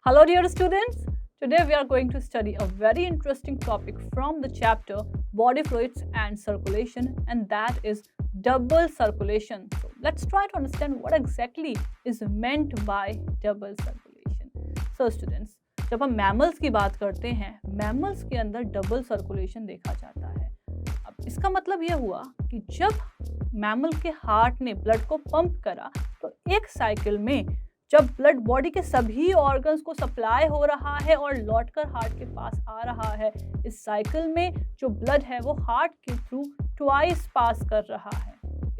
Hello dear students, today we are going to study a very interesting topic from the chapter Body Fluids and Circulation, and that is double circulation. So let's try to understand what exactly is meant by double circulation. So students, जब हम mammals की बात करते हैं, mammals के अंदर double circulation देखा जाता है। अब इसका मतलब यह हुआ कि जब मैमल के हार्ट ने ब्लड को पंप करा तो एक साइकिल में जब ब्लड बॉडी के सभी ऑर्गन्स को सप्लाई हो रहा है और लौटकर हार्ट के पास आ रहा है, इस साइकिल में जो ब्लड है वो हार्ट के थ्रू ट्वाइस पास कर रहा है।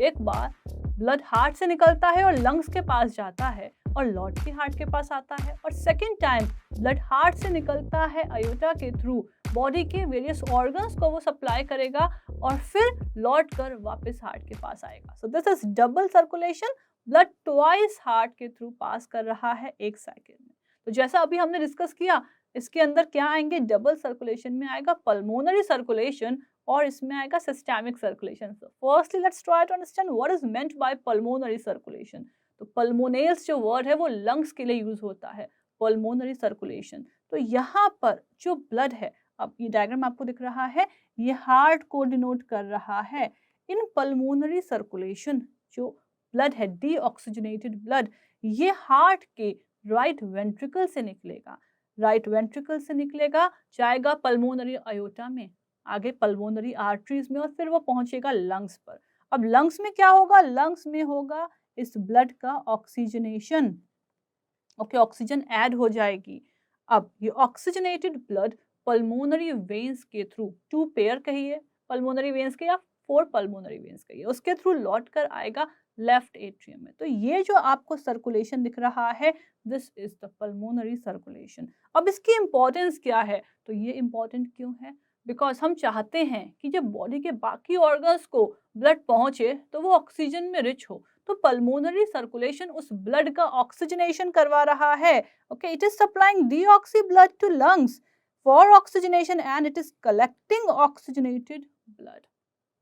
एक बार ब्लड हार्ट से निकलता है और लंग्स के पास जाता है और लौट के हार्ट के पास आता है, और सेकेंड टाइम ब्लड हार्ट से निकलता है अयोटा के थ्रू बॉडी के वेरियस ऑर्गन्स को वो सप्लाई करेगा और फिर लौट कर वापस हार्ट के पास आएगा। So this is double circulation. Blood twice heart के थ्रू पास कर रहा है एक साइकिल में। तो जैसा अभी हमने डिस्कस किया, इसके अंदर क्या आएंगे, डबल सर्कुलेशन में आएगा पल्मोनरी सर्कुलेशन और इसमें आएगा systemic circulation. Firstly let's try to understand what is meant by pulmonary circulation. तो पल्मोनेल्स जो वर्ड है वो लंग्स के लिए यूज होता है, पल्मोनरी सर्कुलेशन। तो यहाँ पर जो ब्लड है, अब ये डायग्राम आपको दिख रहा है, ये हार्ट को डिनोट कर रहा है। इन पल्मोनरी सर्कुलेशन जो ब्लड है, डीऑक्सीजनेटेड ब्लड, ये हार्ट के राइट वेंट्रिकल से निकलेगा, राइट वेंट्रिकल से निकलेगा, जाएगा पल्मोनरी अयोटा में, आगे पल्मोनरी आर्टरीज में, और फिर वो पहुंचेगा लंग्स पर। अब लंग्स में क्या होगा, लंग्स में होगा इस ब्लड का ऑक्सीजनेशन। ओके, ऑक्सीजन ऐड हो जाएगी। अब ये ऑक्सीजनेटेड ब्लड पल्मोनरी वेन्स के थ्रू, टू पेयर कहिए पल्मोनरी वेन्स के या फोर पल्मोनरी वेन्स कहिए, उसके थ्रू लौट कर आएगा लेफ्ट एट्रियम में। तो ये जो आपको सर्कुलेशन दिख रहा है, this is the pulmonary circulation. अब इसकी इंपॉर्टेंस क्या है, तो ये इंपॉर्टेंट क्यों है, बिकॉज हम चाहते हैं कि जब बॉडी के बाकी ऑर्गन्स को ब्लड पहुंचे तो वो ऑक्सीजन में रिच हो। तो पल्मोनरी सर्कुलेशन उस ब्लड का ऑक्सीजनेशन करवा रहा है। Okay, it is supplying deoxy blood to lungs for oxygenation and it is collecting oxygenated blood.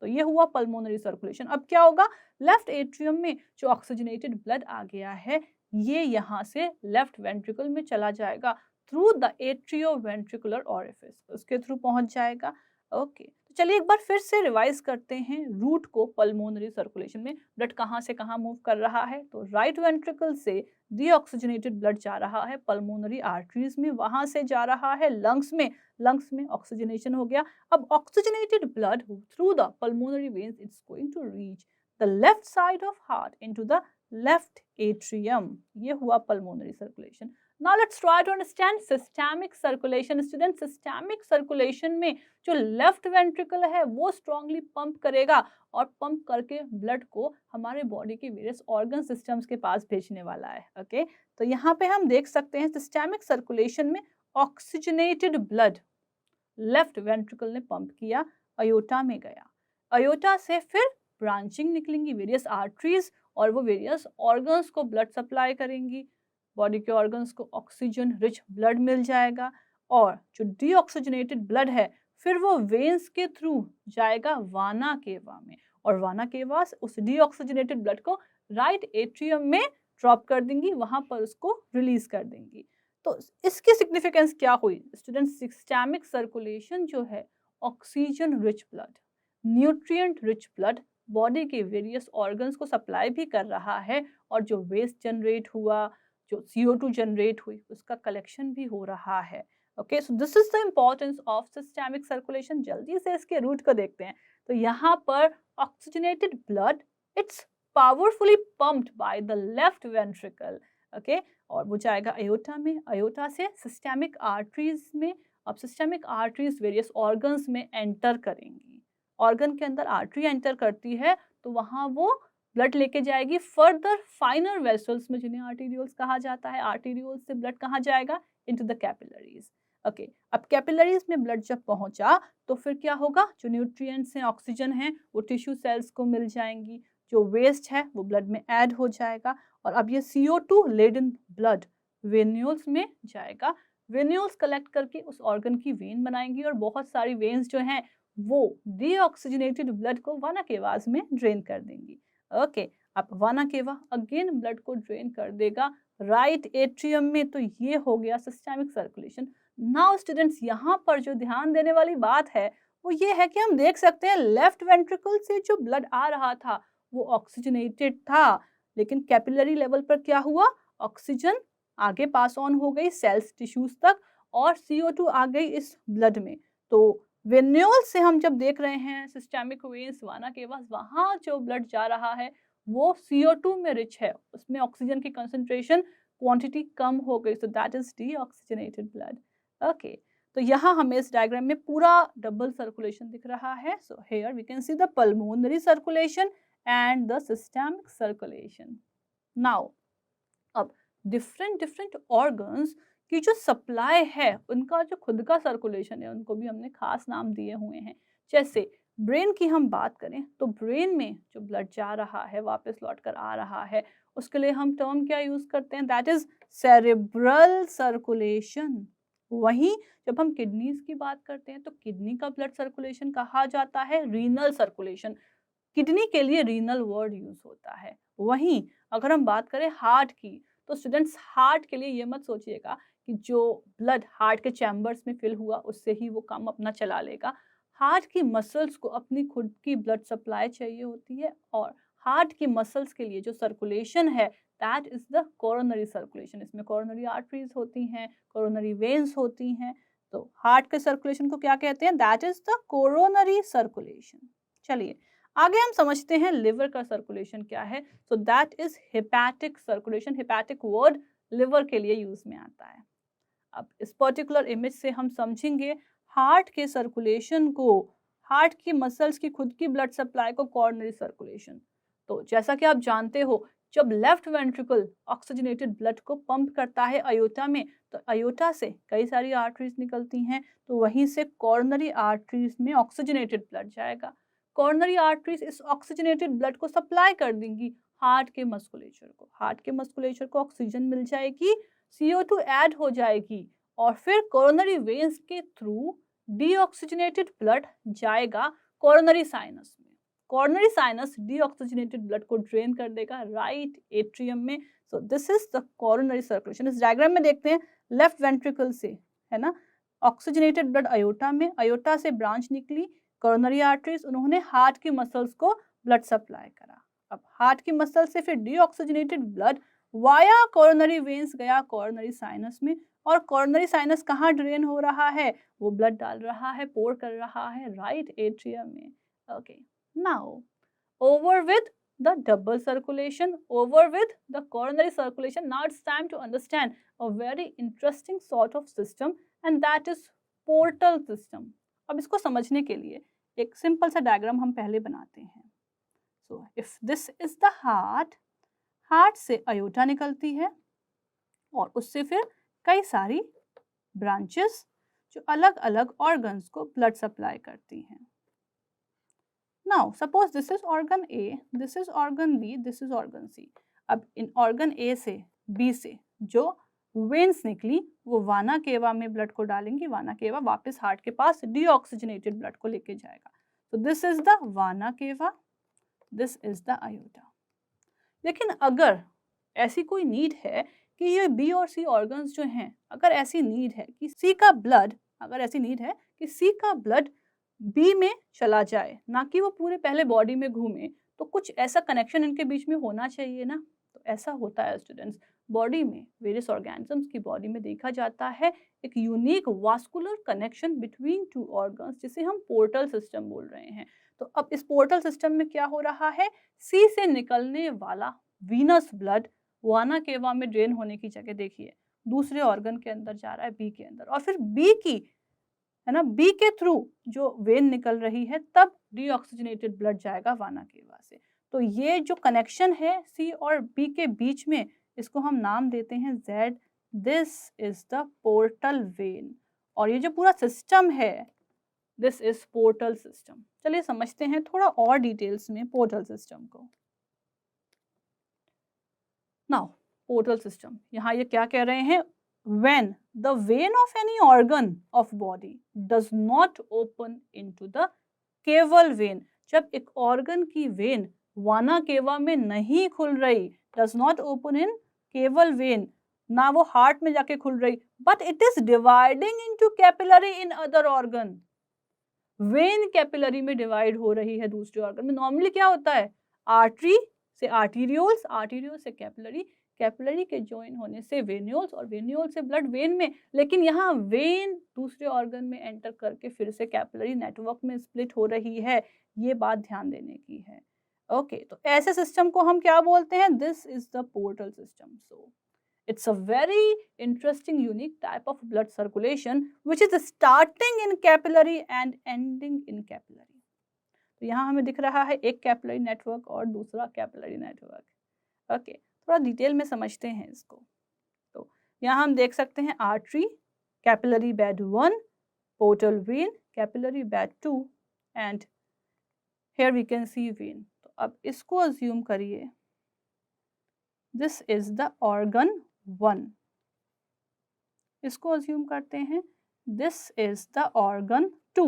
तो ये हुआ पल्मोनरी सर्कुलेशन। अब क्या होगा, लेफ्ट एट्रियम में जो ऑक्सीजनेटेड ब्लड आ गया है, ये यहाँ से लेफ्ट वेंट्रिकल में चला जाएगा थ्रू द एट्रियोवेंट्रिकुलर ओरिफिस, उसके थ्रू पहुंच जाएगा। ओके, तो चलिए एक बार फिर से रिवाइज करते हैं रूट को। पल्मोनरी सर्कुलेशन में ब्लड कहाँ से कहाँ मूव कर रहा है, तो राइट वेंट्रिकल से डीऑक्सीजनेटेड ब्लड जा रहा है पल्मोनरी आर्टरीज में, वहां से जा रहा है लंग्स में, लंग्स में ऑक्सीजनेशन हो गया। अब oxygenated blood through the pulmonary veins it's going to reach the left side of heart into the left atrium. ये हुआ pulmonary circulation. Now let's try to understand systemic circulation. Students, systemic circulation में जो left ventricle है वो strongly pump करेगा और pump करके blood को हमारे बॉडी के वेरियस ऑर्गन सिस्टम्स के पास भेजने वाला है। ओके, तो यहाँ पे हम देख सकते हैं सिस्टेमिक सर्कुलेशन में ऑक्सीजनेटेड ब्लड लेफ्ट वेंट्रिकल ने पंप किया, अयोटा में गया, अयोटा से फिर ब्रांचिंग निकलेंगी वेरियस आर्टरीज और वो वेरियस ऑर्गन्स को ब्लड सप्लाई करेंगी, बॉडी के ऑर्गन्स को ऑक्सीजन रिच ब्लड मिल जाएगा, और जो डीऑक्सीजनेटेड ब्लड है फिर वो वेन्स के थ्रू जाएगा वाना केवा में, और वाना केवा उस डीऑक्सीजनेटेड ब्लड को राइट एट्रियम में ड्रॉप कर देंगी, वहां पर उसको रिलीज कर देंगी। तो इसकी सिग्निफिकेंस क्या हुई स्टूडेंट, सिस्टेमिक सर्कुलेशन जो है oxygen rich blood, nutrient rich blood body के वेरियस ऑर्गन्स को सप्लाई भी कर रहा है, और जो वेस्ट जनरेट हुआ, जो CO2 जनरेट हुई, उसका कलेक्शन भी हो रहा है। Okay, so this is the importance of systemic circulation. जल्दी से इसके रूट को देखते हैं। तो यहाँ पर oxygenated blood it's powerfully pumped by the left ventricle, okay, और वो जाएगा अयोटा में, अयोटा से सिस्टेमिक आर्टरीज में। अब सिस्टेमिक आर्टरीज वेरियस ऑर्गन्स में एंटर करेंगी, ऑर्गन के अंदर आर्टरी एंटर करती है तो वहाँ वो ब्लड लेके जाएगी फर्दर फाइनर वेसल्स में, जिन्हें आर्टेरियोल्स कहा जाता है। आर्टेरियोल्स से ब्लड कहाँ जाएगा, इनटू द कैपिलरीज। ओके, अब कैपिलरीज में ब्लड जब पहुंचा तो फिर क्या होगा, जो न्यूट्रिएंट्स हैं, ऑक्सीजन है, वो टिश्यू सेल्स को मिल जाएंगी, जो वेस्ट है वो ब्लड में ऐड हो जाएगा, और अब ये CO2 लेडन ब्लड वेन्यूल्स में जाएगा। वेन्यूल्स कलेक्ट करके उस ऑर्गन की वेन बनाएंगी, और बहुत सारी वेन्स जो हैं वो डीऑक्सीजनेटेड ब्लड को वाना केवास में ड्रेन कर देंगी। ओके, अब वाना केवा अगेन ब्लड को ड्रेन कर देगा राइट एट्रियम में, तो ये हो गया सिस्टेमिक सर्कुलेशन। नाउ स्टूडेंट्स, यहाँ पर जो ध्यान देने वाली बात है वो ये है कि हम देख सकते हैं लेफ्ट वेंट्रिकल से जो ब्लड आ रहा था वो ऑक्सीजनेटेड था, लेकिन कैपिलरी लेवल पर क्या हुआ, ऑक्सीजन आगे पास ऑन हो गई सेल्स टिश्यूज तक और CO2 आ गई इस ब्लड में। तो वेन्यूल से हम जब देख रहे हैं सिस्टेमिक वेन्स वाना केवा, वहाँ जो ब्लड जा रहा है वो CO2 में रिच है, उसमें ऑक्सीजन की कंसंट्रेशन क्वांटिटी कम हो गई, so that is deoxygenated blood. Okay, तो यहाँ हमें इस डायग्राम में पूरा डबल सर्कुलेशन दिख रहा है। So here we can see the pulmonary circulation and the systemic circulation. Now अब डिफरेंट ऑर्गन्स की जो सप्लाई है उनका जो खुद का सर्कुलेशन है उनको भी हमने खास नाम दिए हुए हैं। जैसे ब्रेन की हम बात करें तो ब्रेन में जो ब्लड जा रहा है वापस लौट कर आ रहा है, उसके लिए हम टर्म क्या यूज करते हैं, दैट इज सेरेब्रल सर्कुलेशन। वहीं जब हम किडनीज की बात करते हैं तो किडनी का ब्लड सर्कुलेशन कहा जाता है रीनल सर्कुलेशन। किडनी के लिए रीनल वर्ड यूज होता है। वहीं अगर हम बात करें हार्ट की तो स्टूडेंट्स हार्ट के लिए ये मत सोचिएगा कि जो ब्लड हार्ट के चैम्बर्स में फिल हुआ उससे ही वो काम अपना चला लेगा। हार्ट की मसल्स को अपनी खुद की ब्लड सप्लाई चाहिए होती है और हार्ट की मसल्स के लिए जो सर्कुलेशन है that is the coronary circulation. इसमें कोरोनरी आर्टरीज होती हैं, कोरोनरी वेन्स होती हैं। तो हार्ट के सर्कुलेशन को क्या कहते हैं, that is the coronary circulation. चलिए आगे हम समझते हैं लिवर का सर्कुलेशन क्या है। So that is hepatic circulation. Hepatic word liver के लिए यूज में आता है। अब इस पर्टिकुलर इमेज से हम समझेंगे हार्ट के सर्कुलेशन को, हार्ट की मसल्स की खुद की ब्लड सप्लाई को कोरोनरी सर्कुलेशन। तो जैसा कि आप जानते हो जब लेफ्ट वेंट्रिकल ऑक्सीजनेटेड ब्लड को पंप करता है अयोटा में, तो अयोटा से कई सारी आर्टरीज निकलती हैं, तो वहीं से कोरोनरी आर्टरीज में ऑक्सीजनेटेड ब्लड जाएगा। कोरोनरी आर्टरीज इस ऑक्सीजनेटेड ब्लड को सप्लाई कर देंगी हार्ट के मस्कुलेचर को। हार्ट के मस्कुलेचर को ऑक्सीजन मिल जाएगी, CO2 ऐड हो जाएगी और फिर कोरोनरी वेन्स के थ्रू डीऑक्सीजनेटेड ब्लड जाएगा कोरोनरी साइनस में। कोरोनरी साइनस डीऑक्सीजनेटेड ब्लड को ड्रेन कर देगा राइट एट्रियम में। So this is the coronary circulation. इस डायग्राम में देखते हैं लेफ्ट वेंट्रिकल से, है ना, ऑक्सीजनेटेड ब्लड अयोटा में, अयोटा से ब्रांच निकली कोरोनरी आर्टरीज, उन्होंने हार्ट की मसल्स को ब्लड सप्लाई करा। अब हार्ट की मसल से फिर deoxygenated blood via coronary veins गया कोरोनरी साइनस में, और कोरोनरी साइनस कहाँ ड्रेन हो रहा है, वो ब्लड डाल रहा है, पोर कर रहा है राइट एट्रियम में। Okay, now over with the double circulation, over with the coronary circulation, now it's time to understand a very interesting sort of system and that is portal system. अब इसको समझने के लिए एक सिंपल सा diagram हम पहले बनाते हैं। So if this is the heart, heart से अयोटा निकलती है और उससे फिर कई सारी ब्रांचेस जो अलग अलग ऑर्गन्स को ब्लड सप्लाई करती हैं। Now suppose this is organ A, this is organ B, this is organ C. अब इन organ A से B से जो वेन्स निकली वो वाना केवा में ब्लड को डालेंगी, वाना केवा वापस हार्ट के पास डीऑक्सीजनेटेड ब्लड को लेके जाएगा। So this is the वाना केवा, this is the aorta. लेकिन अगर ऐसी कोई नीड है कि ये बी और सी ऑर्गन्स जो हैं, अगर ऐसी नीड है कि सी का ब्लड, अगर ऐसी नीड है कि सी का ब्लड बी में चला जाए, ना कि वो पूरे पहले बॉडी में घूमे, तो कुछ ऐसा कनेक्शन इनके बीच में होना चाहिए ना। तो ऐसा होता है स्टूडेंट्स, बॉडी में वेरियस ऑर्गेनिजम्स की बॉडी में देखा जाता है एक unique vascular connection between two organs, जिसे हम पोर्टल सिस्टम बोल रहे हैं। तो अब इस पोर्टल सिस्टम में क्या हो रहा है, सी से निकलने वाला वीनस ब्लड वाना केवा में ड्रेन होने की जगह देखिए दूसरे ऑर्गन के अंदर जा रहा है, बी के अंदर, और फिर बी की, है ना, बी के थ्रू जो वेन निकल रही है तब डीऑक्सीजनेटेड ब्लड जाएगा वाना केवा से। तो ये जो कनेक्शन है सी और बी के बीच में, इसको हम नाम देते हैं Z. This is the portal vein, और ये जो पूरा सिस्टम है दिस इज पोर्टल सिस्टम। चलिए समझते हैं थोड़ा और डिटेल्स में पोर्टल सिस्टम को। नाउ पोर्टल सिस्टम, यहाँ ये क्या कह रहे हैं, when the vein of any organ of body does not open into the caval vein, जब एक ऑर्गन की वेन वाना केवा में नहीं खुल रही, डज नॉट ओपन इन केवल वेन, ना वो हार्ट में जाके खुल रही, but it is dividing into capillary in other organ. When capillary में डिवाइड हो रही है दूसरे ऑर्गन में। नॉर्मली क्या होता है, आर्टरी से आर्टीरियोल्स, आर्टीरियोल से कैपिलरी, कैपिलरी के ज्वाइन होने से वेन्यूल्स और वेन्यूल से ब्लड वेन में, लेकिन यहाँ वेन दूसरे ऑर्गन में एंटर करके फिर से कैपिलरी नेटवर्क में स्प्लिट हो रही है। ये बात ध्यान देने की है। ओके, तो ऐसे सिस्टम को हम क्या बोलते हैं, this is the portal system. So it's a very interesting unique type of blood circulation which is starting in capillary and ending in capillary। तो यहाँ हमें दिख रहा है एक कैपिलरी नेटवर्क और दूसरा कैपिलरी नेटवर्क। ओके, थोड़ा डिटेल में समझते हैं इसको। तो यहाँ हम देख सकते हैं artery, capillary bed 1, portal vein, capillary bed 2 and here we can see vein। तो अब इसको अज्यूम करिए दिस इज द ऑर्गन 1, इसको अज्यूम करते हैं this is the organ 2।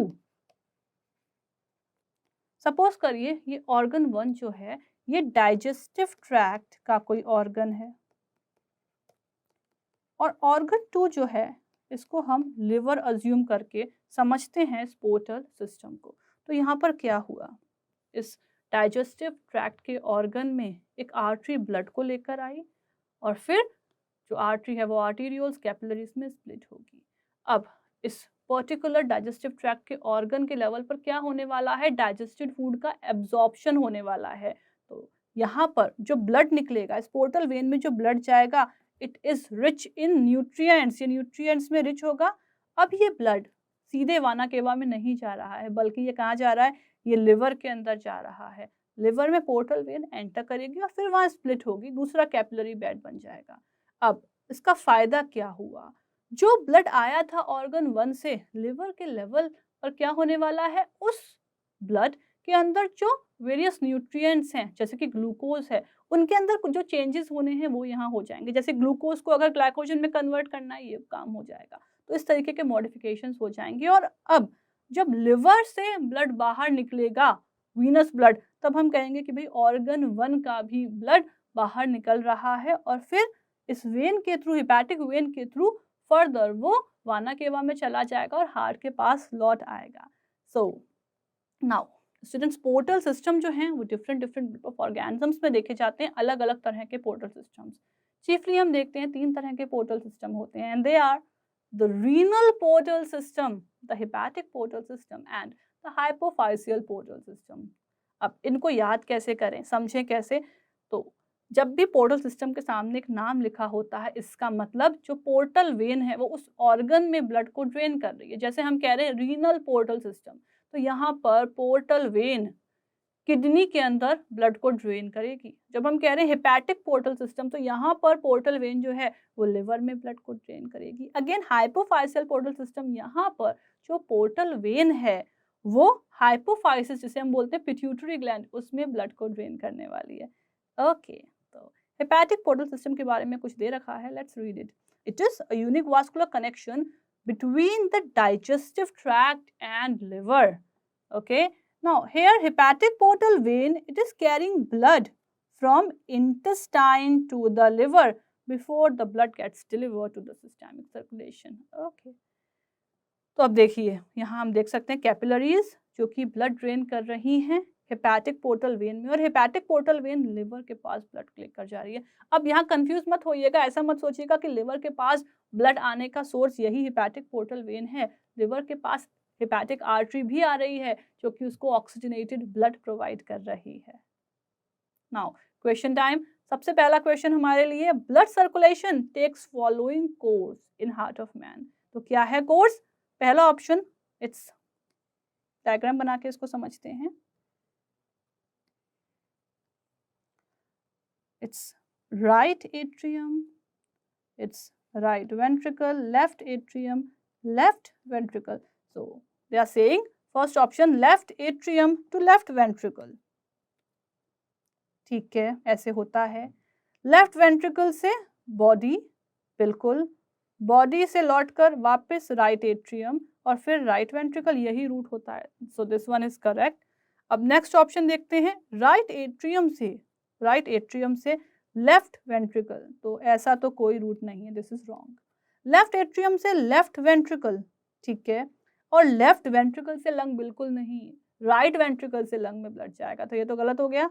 Suppose करिए ये ऑर्गन 1 जो है ये डाइजेस्टिव ट्रैक्ट का कोई ऑर्गन है, और ऑर्गन 2 जो है इसको हम लिवर अज्यूम करके समझते हैं इस पोर्टल सिस्टम को। तो यहाँ पर क्या हुआ, इस डाइजेस्टिव ट्रैक्ट के ऑर्गन में एक आर्टरी ब्लड को लेकर आई, और फिर जो आर्टरी है वो आर्टीरियोल्स कैपिलरीज में स्प्लिट होगी। अब इस पर्टिकुलर डाइजेस्टिव ट्रैक्ट के ऑर्गन के लेवल पर क्या होने वाला है, डाइजेस्टेड फूड का एब्जॉर्प्शन होने वाला है। तो यहाँ पर जो ब्लड निकलेगा, इस पोर्टल वेन में जो ब्लड जाएगा, it is rich in nutrients, ये न्यूट्रिएंट्स में रिच होगा। अब ये ब्लड सीधे वाना केवा में नहीं जा रहा है, बल्कि ये कहाँ जा रहा है, ये लिवर के अंदर जा रहा है। लिवर में पोर्टल वेन एंटर करेगी और फिर वहाँ स्प्लिट होगी, दूसरा कैपिलरी बेड बन जाएगा। अब इसका फायदा क्या हुआ, जो ब्लड आया था ऑर्गन 1 से लिवर के लेवल पर क्या होने वाला है, उस ब्लड के अंदर जो वेरियस न्यूट्रिएंट्स हैं जैसे कि ग्लूकोज है, उनके अंदर जो चेंजेस होने हैं वो यहाँ हो जाएंगे। जैसे ग्लूकोज को अगर ग्लाइकोजन में कन्वर्ट करना है, ये काम हो जाएगा। तो इस तरीके के मॉडिफिकेशंस हो जाएंगे। और अब जब लिवर से ब्लड बाहर निकलेगा, वीनस ब्लड, तब हम कहेंगे कि भाई ऑर्गन 1 का भी ब्लड बाहर निकल रहा है, और फिर इस वेन के थ्रू, हिपैटिक वेन के थ्रू फर्दर वो वाना केवा में चला जाएगा और हार्ट के पास लौट आएगा। So now students, portal system जो हैं वो डिफरेंट ग्रुप ऑफ ऑर्गेनिजम्स में देखे जाते हैं, अलग अलग तरह के पोर्टल सिस्टम्स। चीफली हम देखते हैं 3 तरह के पोर्टल सिस्टम होते हैं, and they are the renal portal system, the hepatic portal system and the hypophyseal portal system. अब इनको याद कैसे करें, समझें कैसे। तो जब भी पोर्टल सिस्टम के सामने एक नाम लिखा होता है, इसका मतलब जो पोर्टल वेन है वो उस ऑर्गन में ब्लड को ड्रेन कर रही है। जैसे हम कह रहे हैं रीनल पोर्टल सिस्टम, तो यहाँ पर पोर्टल वेन किडनी के अंदर ब्लड को ड्रेन करेगी। जब हम कह रहे हैं हिपैटिक पोर्टल सिस्टम, तो यहाँ पर पोर्टल वेन जो है वो लिवर में ब्लड को ड्रेन करेगी। अगेन हाइपोफाइसियल पोर्टल सिस्टम, यहाँ पर जो पोर्टल वेन है वो हाइपोफाइसिस, जिसे हम बोलते हैं पिट्यूटरी ग्लैंड, उसमें ब्लड को ड्रेन करने वाली है। ओके, तो हेपेटिक पोर्टल सिस्टम के बारे में कुछ दे रखा है, let's read it. It is a unique vascular connection between the digestive tract and liver. Okay, now here hepatic portal vein, it is carrying blood from intestine to the liver before the blood gets delivered to the systemic circulation. Okay, तो अब देखिए यहाँ हम देख सकते हैं capillaries जो कि ब्लड ड्रेन कर रही हैं हेपेटिक पोर्टल वेन में, और हेपेटिक पोर्टल वेन लिवर के पास ब्लड लेकर जा रही है। अब यहाँ कंफ्यूज मत होइएगा, ऐसा मत सोचिएगा कि लिवर के पास ब्लड आने का सोर्स यही हेपेटिक पोर्टल वेन है। लिवर के पास हेपेटिक आर्टरी भी आ रही है जो कि उसको ऑक्सीजनेटेड ब्लड प्रोवाइड कर रही है। Now question time. सबसे पहला क्वेश्चन हमारे लिए, blood circulation takes following course in heart of man. तो क्या है कोर्स? पहला ऑप्शन, इट्स डायग्राम बना के इसको समझते हैं। It's right atrium, it's right ventricle, left atrium, left ventricle. So they are saying first option left atrium to left ventricle. ठीक है, ऐसे होता है। लेफ्ट वेंट्रिकल से बॉडी, बिल्कुल, बॉडी से लौटकर वापस राइट एट्रियम और फिर राइट वेंट्रिकल, यही रूट होता है। So this one is correct. अब नेक्स्ट ऑप्शन देखते हैं, राइट एट्रियम से लेफ्ट वेंट्रिकल, तो ऐसा तो कोई रूट नहीं है, this is wrong. Left atrium से लेफ्ट वेंट्रिकल, ठीक है, और लेफ्ट वेंट्रिकल से लंग बिल्कुल नहीं, राइट वेंट्रिकल से लंग में ब्लड जाएगा, तो ये तो गलत हो गया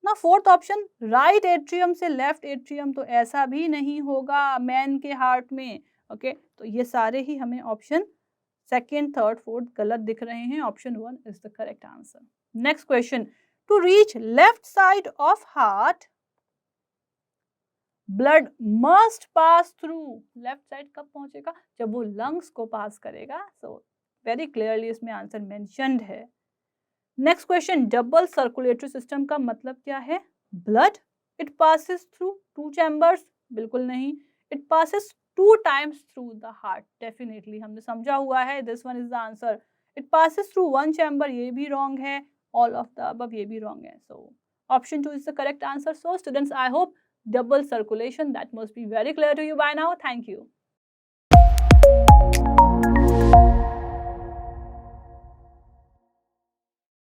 ना। फोर्थ ऑप्शन, राइट एट्रियम से लेफ्ट एट्रियम, तो ऐसा भी नहीं होगा मैन के हार्ट में, ओके। तो ये सारे ही हमें ऑप्शन सेकेंड, थर्ड, फोर्थ गलत दिख रहे हैं, option 1 is the correct answer. Next question, to reach left side of heart blood must pass through, लेफ्ट साइड कब पहुंचेगा, जब वो लंग्स को पास करेगा, सो वेरी क्लियरली इसमें आंसर मेंशन्ड है। Next question, double circulatory system का मतलब क्या है, blood it passes through 2 chambers, बिल्कुल नहीं, it passes 2 times through the heart, definitely हमने समझा हुआ है, this one is the answer. It passes through 1 chamber, ये भी रॉन्ग है, ऑल ऑफ द अबव ये भी रॉन्ग है, so option 2 is the correct answer. So students, I hope double circulation, that must be very clear to you by now. Thank you.